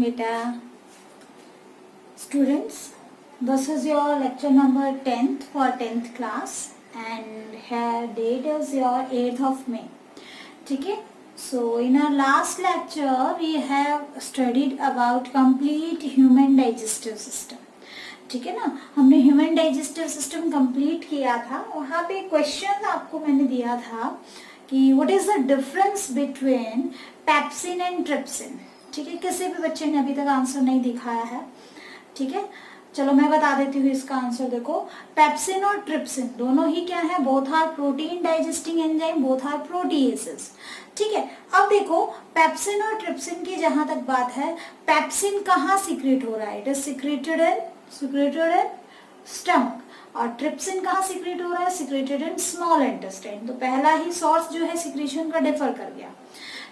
beta. Students, this is your lecture number 10th for 10th class and here date is your 8th of May. ठीक है. So in our last lecture we have studied about complete human digestive system. ठीक है ना. हमने human digestive system complete किया था. वहाँ पे क्वेश्चन आपको मैंने दिया था कि what is the difference between pepsin and trypsin. ठीक है. किसी भी बच्चे ने अभी तक आंसर नहीं दिखाया है. ठीक है. चलो मैं बता देती हूँ इसका आंसर. देखो, पेप्सिन और ट्रिप्सिन दोनों ही क्या है, both are protein digesting enzyme, both are proteases. ठीक है. अब देखो, पेप्सिन और ट्रिप्सिन की जहां तक बात है, पेप्सिन कहाँ सीक्रेट हो रहा है? It is secreted in stomach. और ट्रिप्सिन कहाँ सीक्रेट हो रहा है? Secreted in small intestine. तो पहला ही सोर्स जो है सीक्रेशन का डिफर कर गया.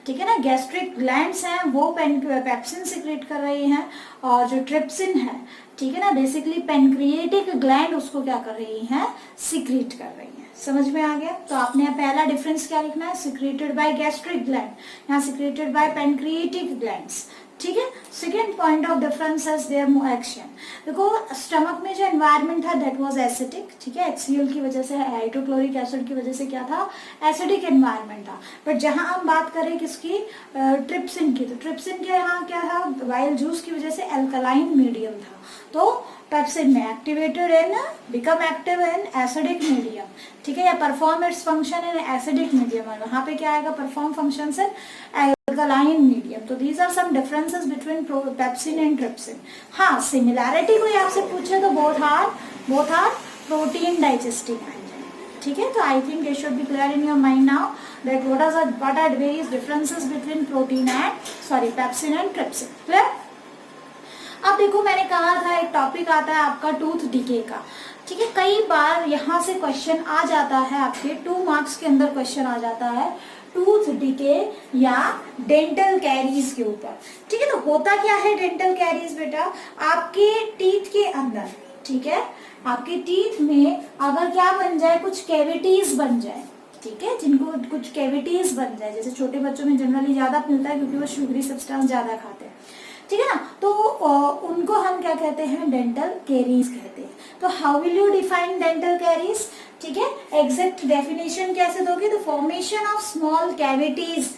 ठीक है ना. गैस्ट्रिक ग्लैंड्स हैं वो पेप्सिन सीक्रेट कर रही हैं और जो ट्रिप्सिन है, ठीक है ना, बेसिकली पेनक्रिएटिक ग्लैंड उसको क्या कर रही हैं? सीक्रेट कर रही हैं. समझ में आ गया? तो आपने पहला डिफरेंस क्या लिखना है? सीक्रेटेड बाय गैस्ट्रिक ग्लैंड, यहाँ सीक्रेटेड बाय पेनक्रिएटिक ग्लैंड्स. ठीक है. Second point of difference is their action. देखो, स्टमक में जो एनवायरमेंट था दैट वाज एसिडिक. ठीक है. HCl की वजह से, हाइड्रोक्लोरिक एसिड की वजह से क्या था? एसिडिक एनवायरमेंट था. बट जहां हम बात करें किसकी? ट्रिप्सिन की, तो ट्रिप्सिन के यहाँ क्या था? वाइल्ड जूस की वजह से एल्कलाइन मीडियम था. तो पेप्सिन में activated in, become active in acidic medium. ठीक है. या perform its function in acidic medium. वहां पे क्या आएगा? Perform function in alkaline medium. तो these are some differences between pepsin and trypsin. हाँ, similarity कोई आपसे पूछे तो both are protein digesting enzyme. ठीक है. तो I think it should be clear in your mind now that what are various differences between pepsin and trypsin. Clear? अब देखो, मैंने कहा था एक टॉपिक आता है आपका टूथ डिके का. ठीक है. कई बार यहाँ से क्वेश्चन आ जाता है, आपके 2 मार्क्स के अंदर क्वेश्चन आ जाता है टूथ डिके या डेंटल कैरीज के ऊपर. ठीक है. तो होता क्या है डेंटल कैरीज बेटा? आपके टीथ के अंदर, ठीक है, आपके टीथ में अगर क्या बन जाए, कुछ कैविटीज बन जाए. ठीक है. जिनको कुछ कैविटीज बन जाए, जैसे छोटे बच्चों में जनरली ज्यादा मिलता है क्योंकि वो शुगरी सब्सटेंस ज्यादा खाते हैं. ठीक है ना. तो उनको हम क्या कहते हैं? डेंटल कैरीज कहते हैं. तो how will you define dental caries? ठीक है. एग्जैक्ट डेफिनेशन कैसे दोगे? The formation of small cavities,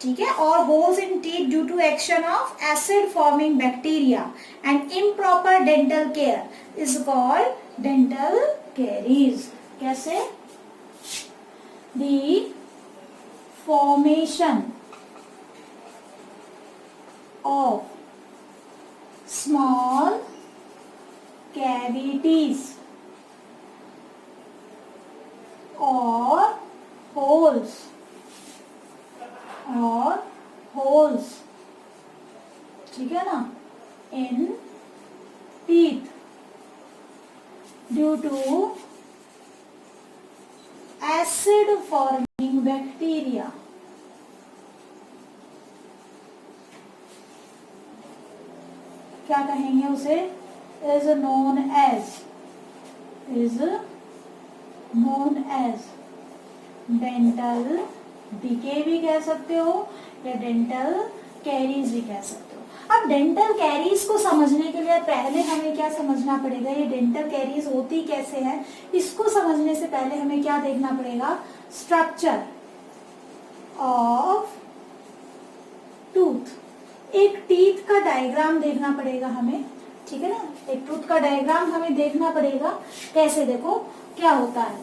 ठीक है, और holes in teeth due to action of acid forming bacteria and improper dental care is called dental caries. कैसे? The formation of small cavities or holes ठीक है ना, in teeth due to acid forming bacteria. क्या कहेंगे उसे? Is known as dental decay भी कह सकते हो या डेंटल कैरीज भी कह सकते हो. अब डेंटल कैरीज को समझने के लिए पहले हमें क्या समझना पड़ेगा? ये डेंटल कैरीज होती कैसे है, इसको समझने से पहले हमें क्या देखना पड़ेगा? Structure of tooth. एक टीथ का डायग्राम देखना पड़ेगा हमें. ठीक है ना. एक टूथ का डायग्राम हमें देखना पड़ेगा. कैसे? देखो क्या होता है.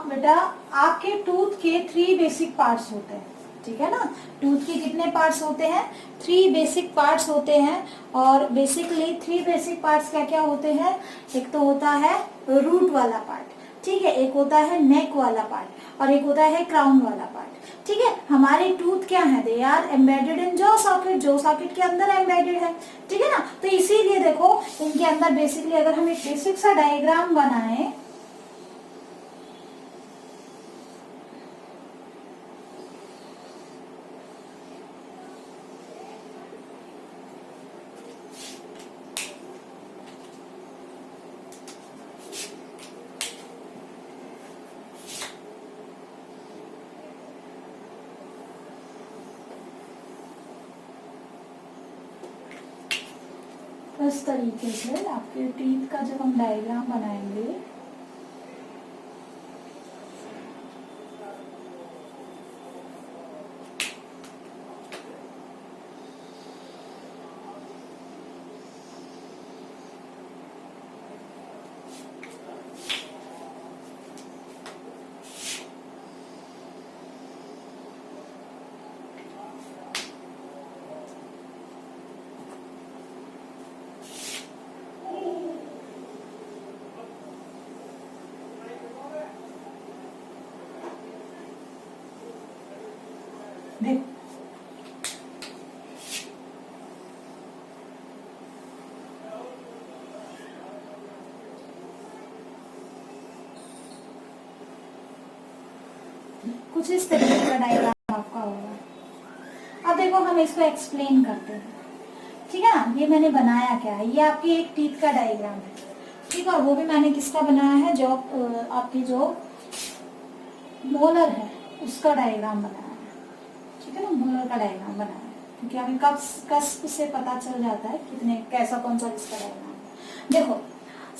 बेटा, आपके टूथ के 3 बेसिक पार्ट्स होते हैं. ठीक है ना. टूथ के कितने पार्ट्स होते हैं? 3 बेसिक पार्ट्स होते हैं. और बेसिकली 3 बेसिक पार्ट्स क्या क्या होते हैं? एक तो होता है रूट वाला पार्ट, ठीक है, एक होता है नेक वाला पार्ट और एक होता है क्राउन वाला पार्ट. ठीक है. हमारे टूथ क्या है? They are embedded in jaw socket. Jaw socket के अंदर एम्बेडेड है. ठीक है ना. तो इसीलिए देखो, इनके अंदर बेसिकली अगर हम एक बेसिक सा डायग्राम बनाए, इस तरीके से आपके टीथ का जब हम डायग्राम बनाएंगे, देखो कुछ इस तरीके का डायग्राम आपका होगा। अब देखो हम इसको एक्सप्लेन करते हैं, ठीक है ना। ये मैंने बनाया क्या है, ये आपकी एक टीथ का डायग्राम है, ठीक है। और वो भी मैंने किसका बनाया है, जो आपकी जो मोलर है उसका डायग्राम बनाया है, ठीक है ना। मोलर का डायग्राम बनाया है, क्योंकि हमें कस्प से पता चल जाता है कितने कैसा कौन सा इसका डायग्राम है। देखो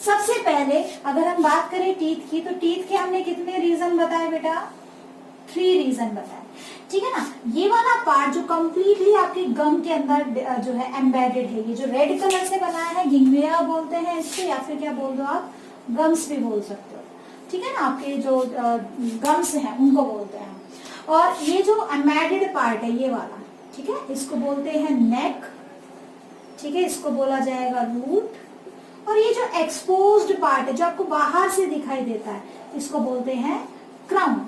सबसे पहले अगर हम बात करें टीथ की, तो टीथ के हमने कितने रीजन बताए बेटा, 3 रीजन बताए, ठीक है ना। ये वाला पार्ट जो कंप्लीटली आपके गम के अंदर जो है एम्बेडेड है, ये जो रेड कलर से बनाया है, गिंगवेया बोलते हैं इसको, या फिर क्या बोल दो आप, गम्स भी बोल सकते हो, ठीक है ना। आपके जो गम्स हैं उनको बोलते हैं। और ये जो एम्बेडेड पार्ट है ये वाला, ठीक है, इसको बोलते हैं नेक, ठीक है, इसको बोला जाएगा रूट। और ये जो एक्सपोज्ड पार्ट है जो आपको बाहर से दिखाई देता है, इसको बोलते हैं क्राउन,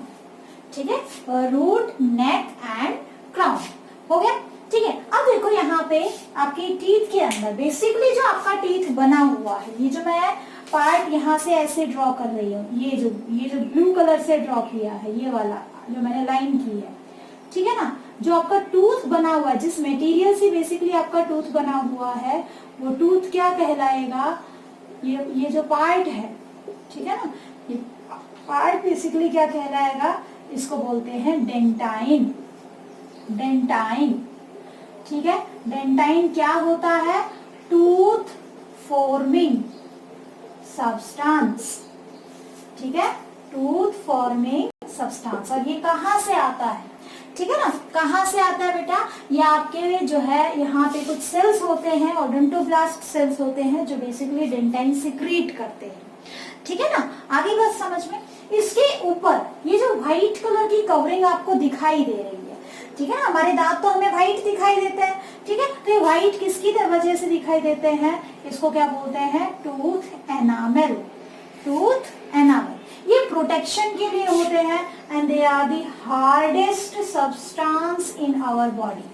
ठीक है। रूट, नेक एंड क्राउन हो गया, ठीक है। अब देखो यहाँ पे आपके टीथ के अंदर बेसिकली जो आपका टीथ बना हुआ है, ये जो मैं पार्ट यहाँ से ऐसे ड्रॉ कर रही हूँ, ये जो ब्लू कलर से ड्रॉ किया है, ये वाला जो मैंने लाइन की है, ठीक है ना। जो आपका टूथ बना हुआ है, जिस मटेरियल से बेसिकली आपका टूथ बना हुआ है, वो टूथ क्या कहलाएगा, ये जो पार्ट है, ठीक है ना, ये पार्ट बेसिकली क्या कहलाएगा, इसको बोलते हैं डेंटाइन, डेंटाइन, ठीक है। डेंटाइन क्या होता है, टूथ फॉर्मिंग सब्सटेंस, ठीक है, टूथ फॉर्मिंग सब्सटेंस। और ये कहाँ से आता है, ठीक है ना, कहाँ से आता है बेटा, ये आपके जो है यहाँ पे कुछ सेल्स होते हैं, ओडोंटोब्लास्ट सेल्स होते हैं, जो बेसिकली डेंटाइन सिक्रीट करते हैं, ठीक है ना। आगे बात समझ में। इसके ऊपर ये जो व्हाइट कलर की कवरिंग आपको दिखाई दे रही है, ठीक है ना, हमारे दांत तो हमें व्हाइट दिखाई देते हैं, ठीक है। तो ये व्हाइट किसकी वजह से दिखाई देते हैं, इसको क्या बोलते हैं, टूथ एनामल, टूथ एनामल। ये प्रोटेक्शन के लिए होते हैं and they are the hardest substance in our body,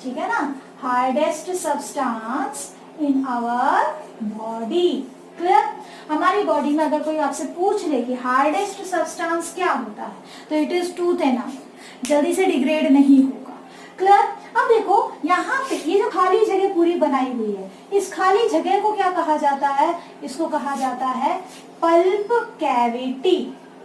ठीक है ना, hardest substance in our body, clear. हमारी बॉडी में अगर कोई आपसे पूछ ले कि हार्डेस्ट सब्सटेंस क्या होता है, तो इट इज टूथ एनामल, जल्दी से डिग्रेड नहीं होगा, क्लियर। अब देखो यहाँ पे ये जो खाली जगह पूरी बनाई हुई है, इस खाली जगह को क्या कहा जाता है, इसको कहा जाता है pulp cavity,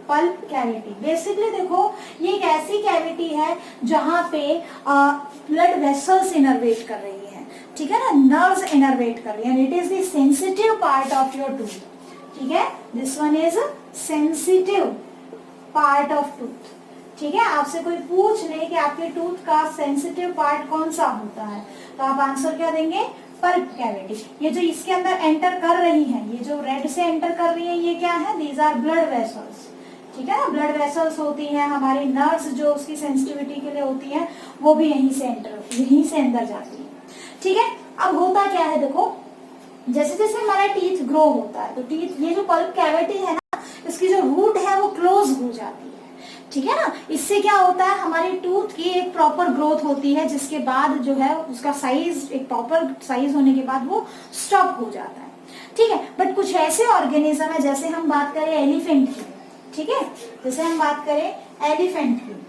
pulp cavity. Basically देखो ये एक ऐसी कैविटी है जहाँ पे ब्लड वेसल्स इनर्वेट कर रही है, ठीक है ना, नर्व्स इनर्वेट कर रही है, it is the sensitive part of your tooth, ठीक है, this one is sensitive part of tooth, ठीक है। आपसे कोई पूछ ले कि आपके टूथ का सेंसिटिव पार्ट कौन सा होता है, तो आप आंसर क्या देंगे, पल्प कैविटी। ये जो इसके अंदर एंटर कर रही है, ये जो रेड से एंटर कर रही है, ये क्या है, दीज आर ब्लड वेसल्स, ठीक है ना। ब्लड वेसल्स होती हैं, हमारी नर्व्स जो उसकी सेंसिटिविटी के लिए होती हैं, वो भी यहीं से अंदर जाती है, ठीक है। अब होता क्या है, देखो जैसे जैसे हमारा टीथ ग्रो होता है, तो टीथ, ये जो पल्प कैविटी है ना, इसकी जो रूट है वो क्लोज हो जाती है, ठीक है ना। इससे क्या होता है, हमारे टूथ की एक प्रॉपर ग्रोथ होती है, जिसके बाद जो है उसका साइज, एक प्रॉपर साइज होने के बाद वो स्टॉप हो जाता है, ठीक है। बट कुछ ऐसे ऑर्गेनिज्म है, जैसे हम बात करें एलिफेंट की, ठीक है, जैसे हम बात करें एलिफेंट की,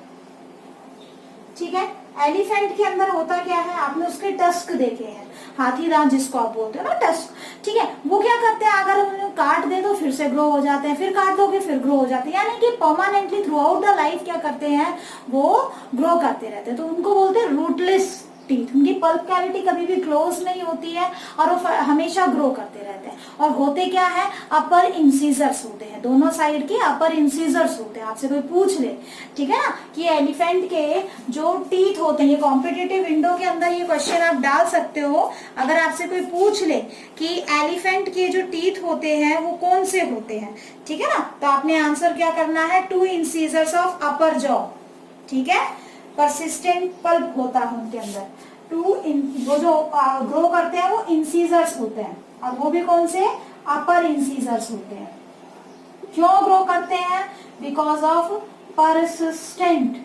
ठीक है। एलिफेंट के अंदर होता क्या है, आपने उसके टस्क देखे हैं, हाथी दांत जिसको आप बोलते हो ना, टस्क, ठीक है। वो क्या करते हैं, अगर उन्हें काट दे तो फिर से ग्रो हो जाते हैं, फिर काट दोगे फिर ग्रो हो जाते हैं, यानी कि permanently through out the life क्या करते हैं, वो ग्रो करते रहते हैं, तो उनको बोलते हैं रूटलेस टीथ, उनकी पल्प कैविटी कभी भी क्लोज नहीं होती है और वो हमेशा ग्रो करते रहते हैं। और होते क्या है, अपर इंसीजर्स होते हैं, दोनों साइड की अपर इंसीजर्स होते हैं। आपसे कोई पूछ ले, ठीक है ना, कि एलिफेंट के जो टीथ होते हैं, ये कॉम्पिटिटिव विंडो के अंदर ये क्वेश्चन आप डाल सकते हो। अगर आपसे कोई पूछ ले कि एलिफेंट के जो टीथ होते हैं वो कौन से होते हैं, ठीक है ना, तो आपने आंसर क्या करना है, 2 इंसीजर्स ऑफ अपर जॉ, ठीक है। परसिस्टेंट पल्प होता है उनके अंदर, वो जो ग्रो करते हैं वो इंसीजर्स होते हैं, और वो भी कौन से, अपर इंसीजर्स होते हैं। क्यों ग्रो करते हैं, बिकॉज ऑफ परसिस्टेंट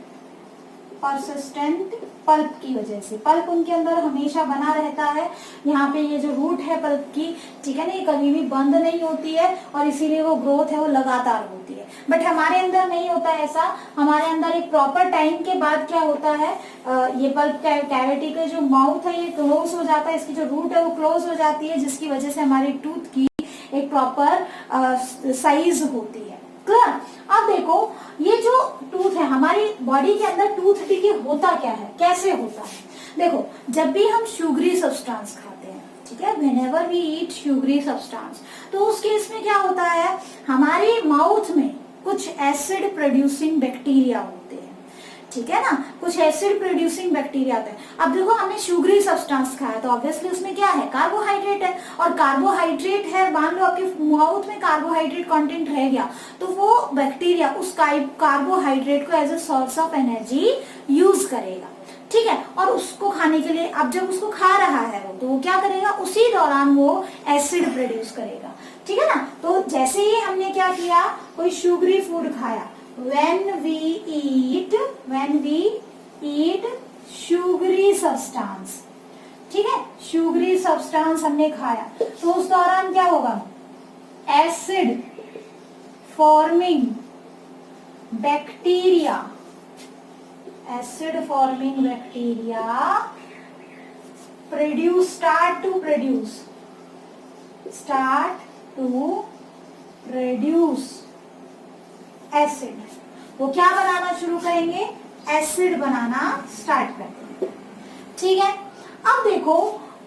पल्प की वजह से। पल्प उनके अंदर हमेशा बना रहता है, यहाँ पे ये जो रूट है पल्प की, ठीक है ना, ये कभी भी बंद नहीं होती है और इसीलिए वो ग्रोथ है वो लगातार होती है। बट हमारे अंदर नहीं होता ऐसा, हमारे अंदर एक प्रॉपर टाइम के बाद क्या होता है, ये पल्प कैविटी का जो माउथ है ये क्लोज हो जाता है, इसकी जो रूट है वो क्लोज हो जाती है, जिसकी वजह से हमारी टूथ की एक प्रॉपर साइज होती है। क्लियर। अब देखो ये जो टूथ है, हमारी बॉडी के अंदर टूथ डिके होता क्या है, कैसे होता है। देखो जब भी हम शुगरी सब्सटेंस खाते हैं, ठीक है, whenever we eat sugary substance, तो उस केस में क्या होता है, हमारे माउथ में कुछ एसिड प्रोड्यूसिंग बैक्टीरिया होते हैं, ठीक है ना, कुछ एसिड प्रोड्यूसिंग बैक्टीरिया होते हैं। अब देखो हमने शुगरी सब्सटेंस खाया तो ऑब्वियसली उसमें क्या है, कार्बोहाइड्रेट है, और कार्बोहाइड्रेट है, मान लो आपके माउथ में कार्बोहाइड्रेट कंटेंट रह गया, तो वो बैक्टीरिया उस कार्बोहाइड्रेट को as a source of energy use करेगा, ठीक है। और उसको खाने के लिए, अब जब उसको खा रहा है वो, तो वो क्या करेगा, उसी दौरान वो एसिड प्रोड्यूस करेगा, ठीक है ना। तो जैसे ही हमने क्या किया, कोई शुगरी फूड खाया, when we eat sugary substance, ठीक है, शुगरी सब्सटेंस हमने खाया, तो उस दौरान क्या होगा, acid forming bacteria start to produce acid. वो क्या बनाना शुरू करेंगे, एसिड बनाना स्टार्ट कर देंगे, ठीक है। अब देखो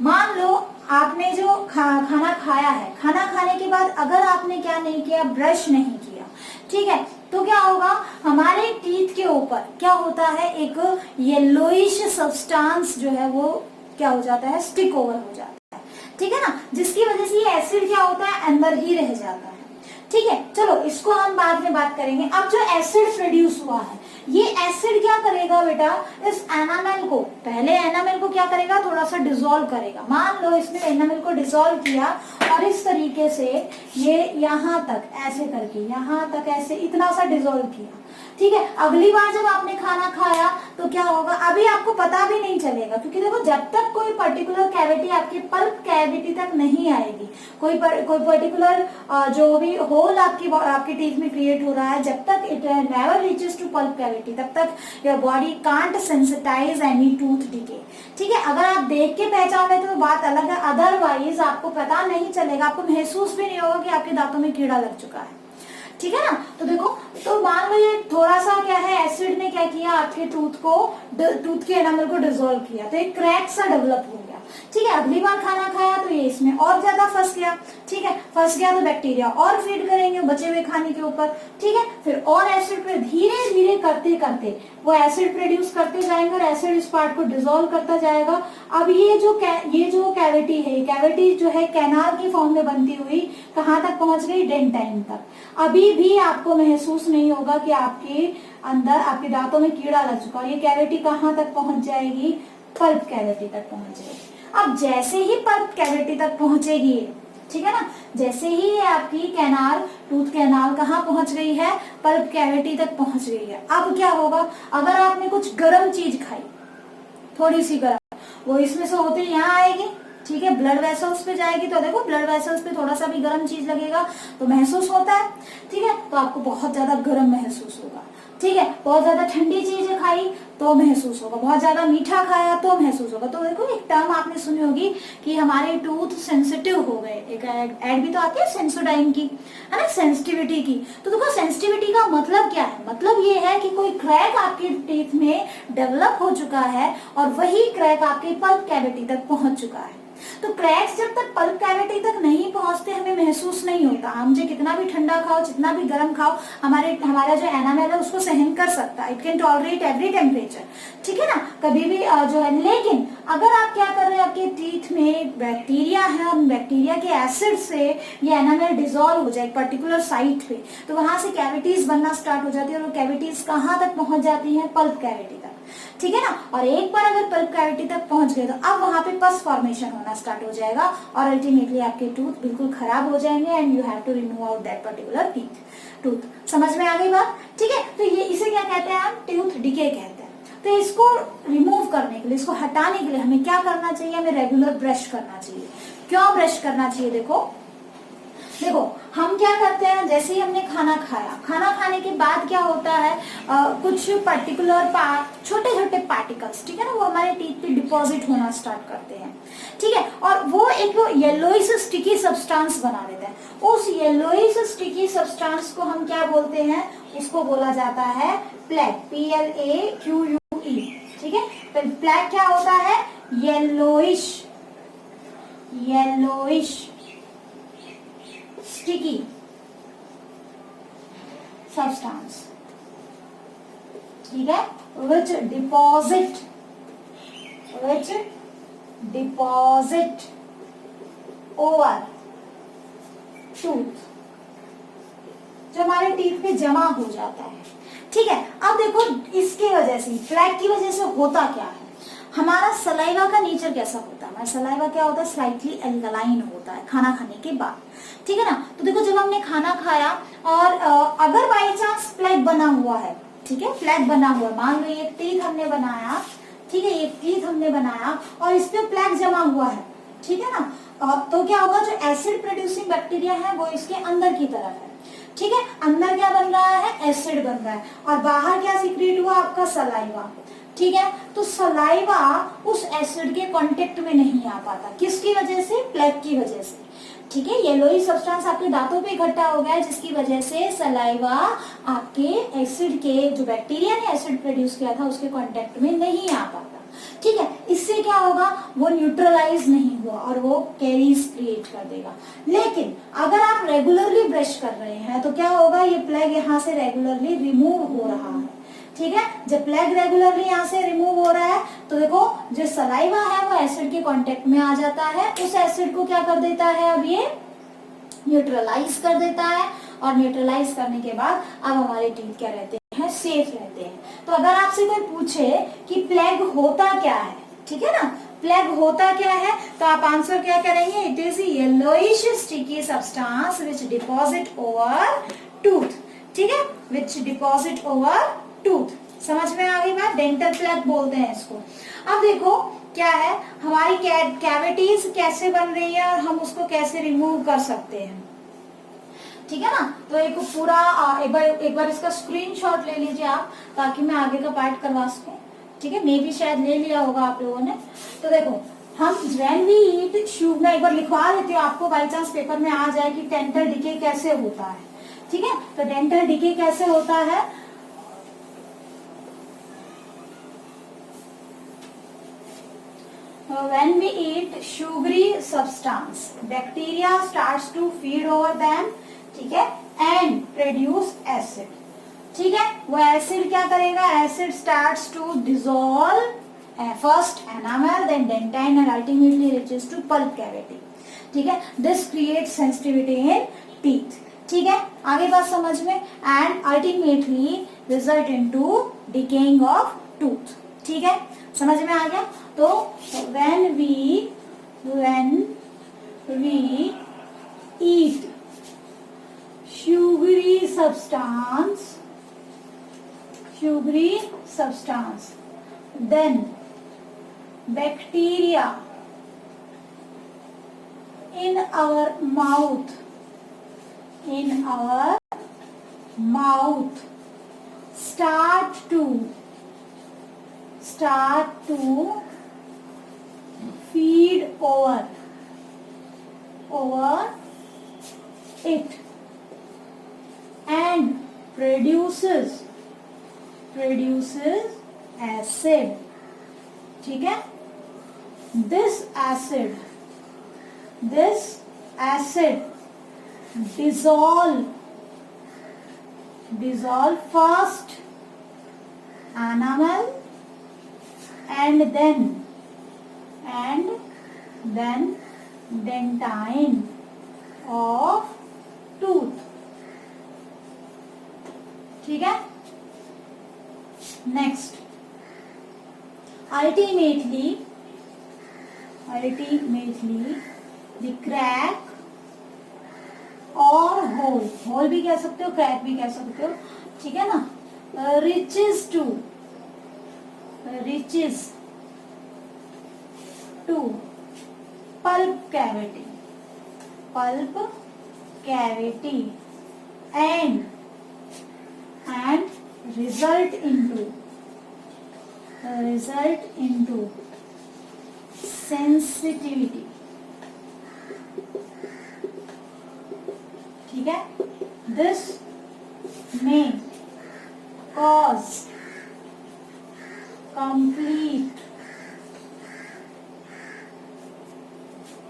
मान लो आपने जो खाना खाया है, खाना खाने के बाद अगर आपने क्या नहीं किया, ब्रश नहीं किया, ठीक है, तो क्या होगा, हमारे टीथ के ऊपर क्या होता है, एक येलोइश सब्सटेंस जो है वो क्या हो जाता है, स्टिक ओवर हो जाता है, ठीक है ना, जिसकी वजह से ये एसिड क्या होता है, अंदर ही रह जाता है, ठीक है। चलो इसको हम बाद में बात करेंगे। अब जो एसिड प्रोड्यूस हुआ है, ये एसिड क्या करेगा बेटा, इस एनामेल को, पहले एनामेल को क्या करेगा, थोड़ा सा डिसॉल्व करेगा। मान लो इसने एनामेल को डिसॉल्व किया और इस तरीके से ये यहाँ तक ऐसे करके, यहाँ तक ऐसे इतना सा डिसॉल्व किया, ठीक है। अगली बार जब आपने खाना खाया तो क्या होगा, अभी आपको पता भी नहीं चलेगा, क्योंकि देखो जब तक कोई पर्टिकुलर कैविटी आपकी पल्प कैविटी तक नहीं आएगी, कोई पर्टिकुलर जो भी होल आपकी टीथ में क्रिएट हो रहा है, जब तक it never reaches to pulp cavity, तब तक your body can't sensitize any tooth decay, ठीक है। अगर आप देख के पहचान लेते तो बात अलग है, अदरवाइज आपको पता नहीं चलेगा, आपको महसूस भी नहीं होगा कि आपके दांतों में कीड़ा लग चुका है, ठीक है ना। तो देखो, तो मान लो ये थोड़ा सा क्या है, एसिड ने क्या किया, आपके टूथ के एनामल को डिसॉल्व किया, तो एक क्रैक सा डेवलप हो गया, ठीक है। अगली बार खाना खाया तो ये इसमें और ज्यादा फंस गया, ठीक है, फंस गया तो बैक्टीरिया और फीड करेंगे बचे हुए खाने के ऊपर, ठीक है। फिर और एसिड पे धीरे धीरे करते करते वो एसिड प्रोड्यूस करते जाएंगे और एसिड इस पार्ट को डिसॉल्व करता जाएगा। अब ये जो कैविटी है, कैविटी जो है कैनाल की फॉर्म में बनती हुई कहाँ तक पहुंच गई, डेंटाइन तक। अभी भी आपको महसूस नहीं होगा कि आपके अंदर आपके दांतों में कीड़ा लग चुका, और ये कैविटी कहाँ तक पहुंच जाएगी, पल्प कैविटी तक पहुंच जाएगी। अब जैसे ही पल्प कैविटी तक पहुंचेगी, ठीक है ना, जैसे ही ये आपकी टूथ कैनाल कहाँ पहुंच गई है, पल्प कैविटी तक पहुंच गई है। अब क्या होगा, अगर आपने कुछ गर्म चीज खाई, थोड़ी सी गर्म, वो इसमें से होते यहाँ आएगी, ठीक है, ब्लड वेसल्स पे जाएगी, तो देखो ब्लड वेसल्स पे थोड़ा सा भी गर्म चीज लगेगा तो महसूस होता है, ठीक है, तो आपको बहुत ज्यादा गर्म महसूस होगा, ठीक है, बहुत ज्यादा ठंडी चीजें खाई तो महसूस होगा, बहुत ज्यादा मीठा खाया तो महसूस होगा। तो देखो एक टर्म आपने सुनी होगी कि हमारे टूथ सेंसिटिव हो गए, एक एड भी तो आती है सेंसोडाइन की, है ना, सेंसिटिविटी की। तो देखो सेंसिटिविटी का मतलब क्या है, मतलब ये है कि कोई क्रैक आपके टीथ में डेवलप हो चुका है और वही क्रैक आपके पल्प कैविटी तक पहुंच चुका है। तो क्रैक्स जब तक पल्प कैविटी तक नहीं पहुंचते हमें महसूस नहीं होता। हम जो कितना भी ठंडा खाओ, जितना भी गर्म खाओ, हमारा जो एनामेल है उसको सहन कर सकता है, it can tolerate every temperature, ठीक है ना, कभी भी जो है। लेकिन अगर आप क्या कर रहे हैं, आपके टीथ में बैक्टीरिया है और बैक्टीरिया के एसिड से ये एनामेल डिसॉल्व हो जाए पर्टिकुलर साइट पे, तो वहां से कैविटीज बनना स्टार्ट हो जाती है और वो कैविटीज कहाँ तक पहुंच जाती है, पल्प कैविटी तक, ठीक है ना। और एक बार अगर पल्प कैविटी तक पहुंच गए तो अब वहां पे पस फॉर्मेशन होना स्टार्ट हो जाएगा और अल्टीमेटली आपके टूथ बिल्कुल खराब हो जाएंगे and you have to remove out that particular tooth. समझ में आ गई बात, ठीक है। तो ये इसे क्या कहते हैं, हम टूथ डिके कहते हैं। तो इसको रिमूव करने के लिए, इसको हटाने के लिए हमें क्या करना चाहिए, हमें रेगुलर ब्रश करना चाहिए। क्यों ब्रश करना चाहिए, देखो हम क्या करते हैं, जैसे ही हमने खाना खाया, खाना खाने के बाद क्या होता है, कुछ पर्टिकुलर छोटे छोटे पार्टिकल्स, ठीक है ना, वो हमारे टीथ पे डिपॉजिट होना स्टार्ट करते हैं, ठीक है, और वो एक येलोइश स्टिकी सब्सटेंस बना देते हैं। उस येलोइश स्टिकी सब्सटेंस को हम क्या बोलते हैं, उसको बोला जाता है प्लेग, PLAQUE, ठीक है। प्लेग क्या होता है, येलोइश sticky substance, ठीक है, which deposit over tooth, जो हमारे टीथ पे जमा हो जाता है, ठीक है। अब देखो इसके वजह से, प्लेग की वजह से होता क्या है, हमारा सलाइवा का नेचर कैसा होता है, हमारा सलाइवा क्या होता है, स्लाइटली एल्कलाइन होता है खाना खाने के बाद, ठीक है ना। तो देखो जब हमने खाना खाया और अगर बाई चांस प्लेग बना हुआ है, ठीक है, प्लेग बना हुआ, मान लो एक टीथ हमने बनाया, ठीक है, एक टीथ हमने बनाया और इस पे प्लेग जमा हुआ है, ठीक है ना, तो क्या होगा, जो एसिड प्रोड्यूसिंग बैक्टीरिया है वो इसके अंदर की तरफ है, ठीक है, अंदर क्या बन रहा है, एसिड बन रहा है और बाहर क्या सीक्रेट हुआ, आपका सलाइवा, ठीक है। तो सलाइवा उस एसिड के कांटेक्ट में नहीं आ पाता, किसकी वजह से, प्लेग की वजह से, ठीक है। येलोइश सब्सटेंस आपके दांतों पे इकट्ठा हो गया है जिसकी वजह से सलाइवा आपके एसिड के, जो बैक्टीरिया ने एसिड प्रोड्यूस किया था उसके कांटेक्ट में नहीं आ पाता, ठीक है। इससे क्या होगा, वो न्यूट्रलाइज नहीं हुआ और वो कैरीज क्रिएट कर देगा। लेकिन अगर आप रेगुलरली ब्रश कर रहे हैं तो क्या होगा, ये प्लेग यहाँ से रेगुलरली रिमूव हो रहा है, ठीक है। जब प्लेग रेगुलरली यहाँ से रिमूव हो रहा है तो देखो जो सलाइवा है वो एसिड के कांटेक्ट में आ जाता है, उस एसिड को क्या कर देता है, अब ये न्यूट्रलाइज कर देता है और न्यूट्रलाइज करने के बाद अब हमारे टीथ क्या रहते हैं, सेफ रहते हैं। तो अगर आपसे कोई पूछे कि प्लेग होता क्या है, ठीक है ना, प्लेग होता क्या है, तो आप आंसर क्या करेंगे, it is yellowish sticky substance which deposit over tooth, ठीक है, विच डिपॉजिट ओवर टूथ। समझ में आ गई बात, डेंटल प्लेग बोलते हैं इसको। अब देखो क्या है, हमारी कैविटीज कैसे बन रही है और हम उसको कैसे रिमूव कर सकते हैं, ठीक है ना। तो एक पूरा एक बार इसका स्क्रीनशॉट ले लीजिए आप, ताकि मैं आगे का पार्ट करवा सकूं, ठीक है। मे भी शायद ले लिया होगा आप लोगों ने। तो देखो हम व्हेन वी ईट शू, मैं एक बार लिखवा देती हूँ आपको, बाई चांस पेपर में आ जाए कि डेंटल डिके कैसे होता है, ठीक है। तो डेंटल डिके कैसे होता है, when we eat sugary substance, bacteria starts to feed over them, ठीक है, and produce acid, ठीक है। वो एसिड क्या करेगा, acid starts to dissolve first enamel, then dentine and ultimately reaches to pulp cavity, ठीक है। This creates sensitivity in teeth, ठीक है। आगे बात समझ में, and ultimately result into decaying of tooth, ठीक है, समझ में आ गया। तो when we eat sugary substance, then bacteria in our mouth start to feed over it and produces acid. ठीक है, this acid dissolve first enamel and then dentine of tooth. ठीक है, नेक्स्ट, ultimately the crack और whole भी कह सकते हो, crack भी कह सकते हो, ठीक है ना, reaches to pulp cavity and result into sensitivity. ठीक है, this may cause complete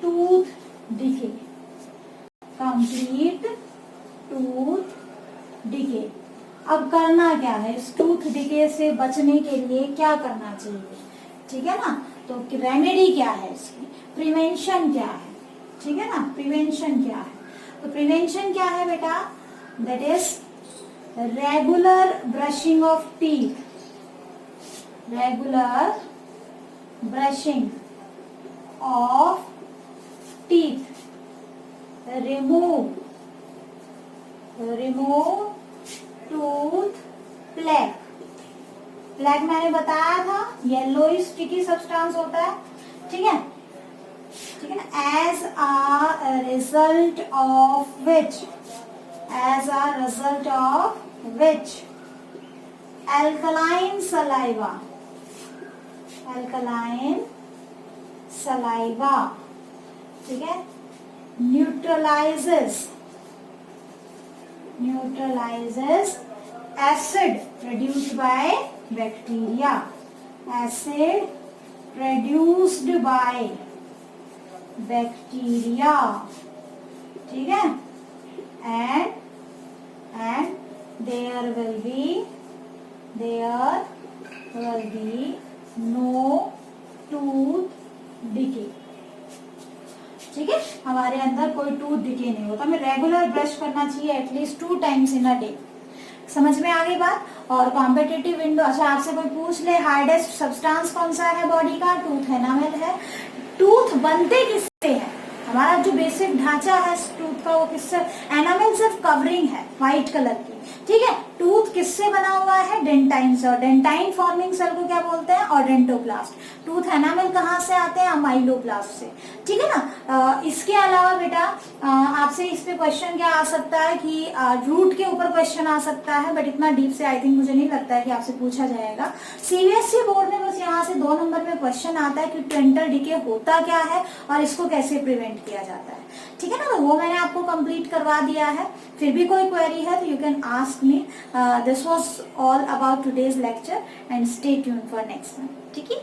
tooth decay. अब करना क्या है, इस टूथ डिके से बचने के लिए क्या करना चाहिए, ठीक है ना, तो रेमेडी क्या है इसकी, प्रिवेंशन क्या है, ठीक है ना, प्रिवेंशन क्या है, तो प्रिवेंशन क्या है बेटा, that is regular brushing of teeth, remove tooth plaque मैंने बताया था, येलोइश स्टिकी सब्सटेंस होता है, ठीक है ना, as a result of which alkaline saliva, ठीक है, neutralizes acid produced by bacteria, ठीक है, and there will be no tooth decay. ठीक है, हमारे अंदर कोई टूथ डिके नहीं होता, हमें रेगुलर ब्रश करना चाहिए at least 2 times in a day. समझ में आ गई बात. और कॉम्पिटिटिव विंडो, अच्छा आपसे कोई पूछ ले हार्डेस्ट सब्सटेंस कौन सा है बॉडी का, टूथ एनामेल है. टूथ बनते किससे है, हमारा जो बेसिक ढांचा है टूथ का वो किससे, एनामेल सिर्फ कवरिंग है व्हाइट कलर की, ठीक है. टूथ किससे बना हुआ है, डेंटाइन से, और डेंटाइन फॉर्मिंग सेल को क्या बोलते हैं, ऑडेंटोप्लास्ट. टूथ एनामेल कहाँ से आते हैं, अमाइलोप्लास्ट से, ठीक है ना. इसके अलावा बेटा आपसे इस पे क्वेश्चन क्या आ सकता है कि रूट के ऊपर क्वेश्चन आ सकता है, बट इतना डीप से आई थिंक मुझे नहीं लगता है कि आपसे पूछा जाएगा. सीबीएसई बोर्ड में बस यहाँ से 2 नंबर में क्वेश्चन आता है कि डेंटल डिके होता क्या है और इसको कैसे प्रिवेंट किया जाता है, ठीक है ना. तो वो मैंने आपको कंप्लीट करवा दिया है. फिर भी कोई क्वेरी है तो you can ask me. This was all about today's lecture and stay tuned for next one, ठीक है.